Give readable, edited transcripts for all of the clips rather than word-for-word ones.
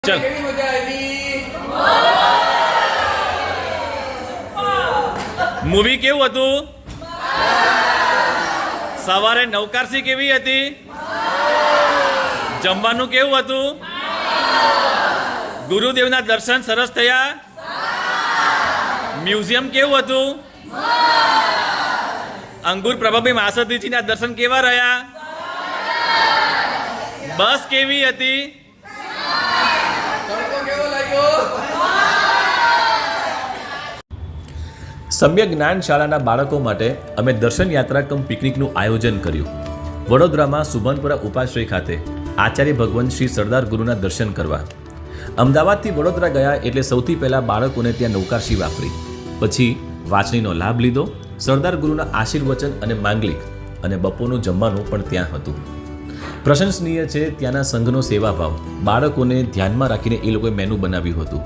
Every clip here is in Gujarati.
ચલ કેવી મજા આવી? મૂવી કેવું હતું? સવારે નવકારસી કેવી હતી? જમવાનું કેવું હતું? ગુરુદેવના દર્શન સરસ થયા? મ્યુઝિયમ કેવું હતું? અંગુર પ્રભાભાઈ માસદીજીના દર્શન કેવા રહ્યા? બસ કેવી હતી? તડકો કેવો લાગ્યો? સમ્યક જ્ઞાન શાળાના બાળકો માટે અમે દર્શન યાત્રા કમ પિકનિકનું આયોજન કર્યું. વડોદરામાં સુભનપુરા ઉપાશ્રય ખાતે આચાર્ય ભગવંત શ્રી સરદાર ગુરુના દર્શન કરવા. અમદાવાદથી વડોદરા ગયા એટલે સૌથી પહેલાં બાળકોને ત્યાં નૌકાશી વાપરી, પછી વાંચણીનો લાભ લીધો, સરદાર ગુરુના આશીર્વચન અને માંગલિક અને બપોરનું જમવાનું પણ ત્યાં હતું. પ્રશંસનીય છે ત્યાંના સંઘનો સેવાભાવ. બાળકોને ધ્યાનમાં રાખીને એ લોકોએ મેનુ બનાવ્યું હતું.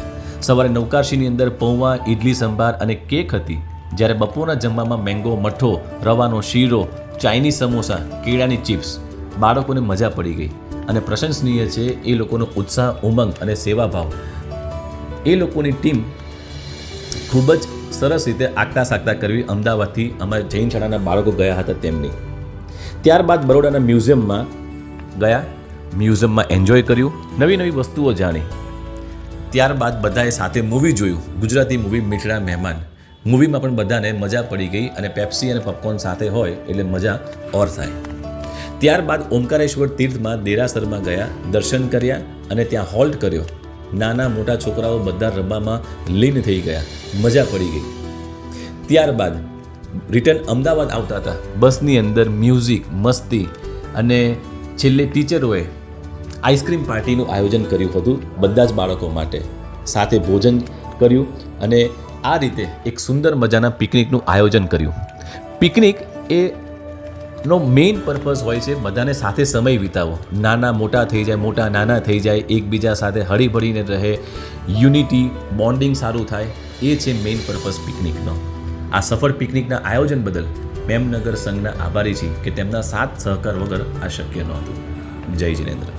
સવારે નૌકાશીની અંદર પૌવા, ઇડલી સંભાર અને કેક હતી, જ્યારે બપોરના જમવામાં મેંગો, મઠો, રવાનો શીરો, ચાઇનીઝ સમોસા, કેળાની ચિપ્સ. બાળકોને મજા પડી ગઈ અને પ્રશંસનીય છે એ લોકોનો ઉત્સાહ, ઉમંગ અને સેવાભાવ. એ લોકોની ટીમ ખૂબ જ સરસ રીતે આગતા સાગતા કરવી. અમદાવાદથી અમારા જૈન શાળાના બાળકો ગયા હતા તેમની. ત્યારબાદ બરોડાના મ્યુઝિયમમાં ગયા, મ્યુઝિયમમાં એન્જોય કર્યું, નવી નવી વસ્તુઓ જાણી. ત્યારબાદ બધાએ સાથે મૂવી જોયું, ગુજરાતી મૂવી મીઠડા મહેમાન. મૂવીમાં પણ બધાને મજા પડી ગઈ અને પેપ્સી અને પોપકોર્ન સાથે હોય એટલે મજા ઓર થાય. ત્યારબાદ ઓમકારેશ્વર તીર્થમાં દેરાસરમાં ગયા, દર્શન કર્યા અને ત્યાં હોલ્ટ કર્યો. નાના મોટા છોકરાઓ બધા રમવામાં લીન થઈ ગયા, મજા પડી ગઈ. ત્યારબાદ રિટર્ન અમદાવાદ આવતા હતા. બસની અંદર મ્યુઝિક, મસ્તી અને છેલ્લે ટીચરોએ આઈસ્ક્રીમ પાર્ટીનું આયોજન કર્યું હતું બધા જ બાળકો માટે. સાથે ભોજન કર્યું અને આ રીતે એક સુંદર મજાના પિકનિકનું આયોજન કર્યું. પિકનિક નો મેઇન પર્પઝ હોય છે બધાને સાથે સમય વિતાવો, નાના મોટા થઈ જાય, મોટા નાના થઈ જાય, એકબીજા સાથે હળીભળીને રહે, યુનિટી, બોન્ડિંગ સારું થાય, એ છે મેઇન પર્પઝ પિકનિકનો. આ સફળ પિકનિકના આયોજન બદલ મેમનગર સંઘના આભારી છીએ કે તેમના સાથ સહકાર વગર આ શક્ય નહોતું. જય જિનેન્દ્ર.